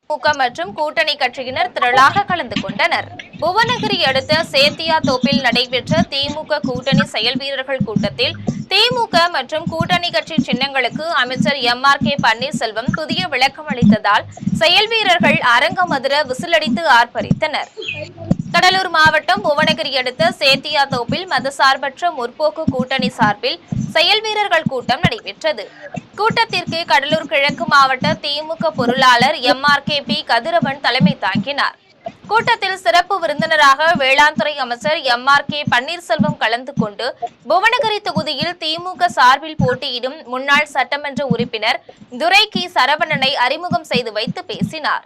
திமுக மற்றும் கூட்டணி கட்சியினர் திரளாக கலந்து கொண்டனர். புவனகிரி அடுத்த சேத்தியாத்தோப்பில் நடைபெற்ற திமுக கூட்டணி செயல் வீரர்கள் கூட்டத்தில் திமுக மற்றும் கூட்டணி கட்சி சின்னங்களுக்கு அமைச்சர் MRK பன்னீர்செல்வம் புதிய விளக்கம் அளித்ததால் செயல் வீரர்கள் அரங்கமதிர விசிலடித்து ஆர்ப்பரித்தனர். கடலூர் மாவட்டம் புவனகிரி அடுத்த சேத்தியாத்தோப்பில் மதசார்பற்ற முற்போக்கு கூட்டணி சார்பில் செயல் வீரர்கள் கூட்டம் நடைபெற்றது. கூட்டத்திற்கு கடலூர் கிழக்கு மாவட்ட திமுக பொருளாளர் MRKP கதிரவன் தலைமை தாங்கினார். கூட்டத்தில் சிறப்பு விருந்தினராக வேளாண் துறை அமைச்சர் MRK பன்னீர்செல்வம் கலந்து கொண்டு புவனகிரி தொகுதியில் திமுக சார்பில் போட்டியிடும் முன்னாள் சட்டமன்ற உறுப்பினர் துரைக்கி சரவணனை அறிமுகம் செய்து வைத்து பேசினார்.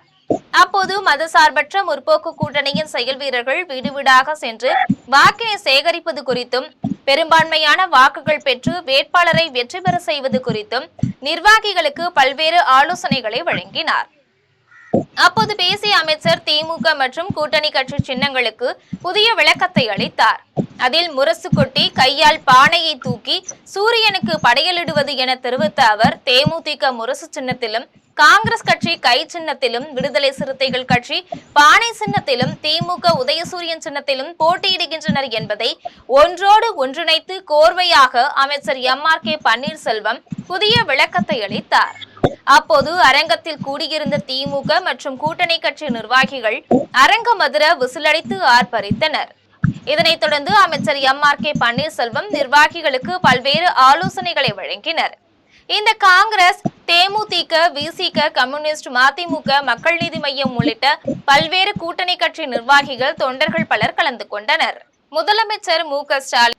அப்போது மதசார்பற்ற முற்போக்கு கூட்டணியின் செயல் வீரர்கள் வீடு வீடாக சென்று வாக்கினை சேகரிப்பது குறித்தும் பெரும்பான்மையான வாக்குகள் பெற்று வேட்பாளரை வெற்றி பெற செய்வது குறித்தும் நிர்வாகிகளுக்கு பல்வேறு ஆலோசனைகளை வழங்கினார். அப்போது பேசிய அமைச்சர் திமுக மற்றும் கூட்டணி கட்சி சின்னங்களுக்கு புதிய விளக்கத்தை அளித்தார். அதில் முரசு கொட்டி கையால் பானையை தூக்கி சூரியனுக்கு படையலிடுவது என தெரிவித்த அவர் தேமுதிக முரசு சின்னத்திலும் காங்கிரஸ் கட்சி கை சின்னத்திலும் விடுதலை சிறுத்தைகள் கட்சி பானை சின்னத்திலும் திமுக உதயசூரியன் சின்னத்திலும் போட்டியிடுகின்றனர் என்பதை ஒன்றோடு ஒன்றிணைத்து கோர்வையாக அமைச்சர் MRK பன்னீர்செல்வம் புதிய விளக்கத்தை அளித்தார். அப்போது அரங்கத்தில் கூடியிருந்த திமுக மற்றும் கூட்டணி கட்சி நிர்வாகிகள் அரங்கமதிர விசிலடித்து ஆர்ப்பரித்தனர். இதனைத் தொடர்ந்து அமைச்சர் MRK பன்னீர்செல்வம் நிர்வாகிகளுக்கு பல்வேறு ஆலோசனைகளை வழங்கினர். இந்த காங்கிரஸ், தேமுதிக, VCக, கம்யூனிஸ்ட், மதிமுக, மக்கள் நீதி மய்யம் உள்ளிட்ட பல்வேறு கூட்டணி கட்சி நிர்வாகிகள், தொண்டர்கள் பலர் கலந்து கொண்டனர். முதலமைச்சர் MK ஸ்டாலின்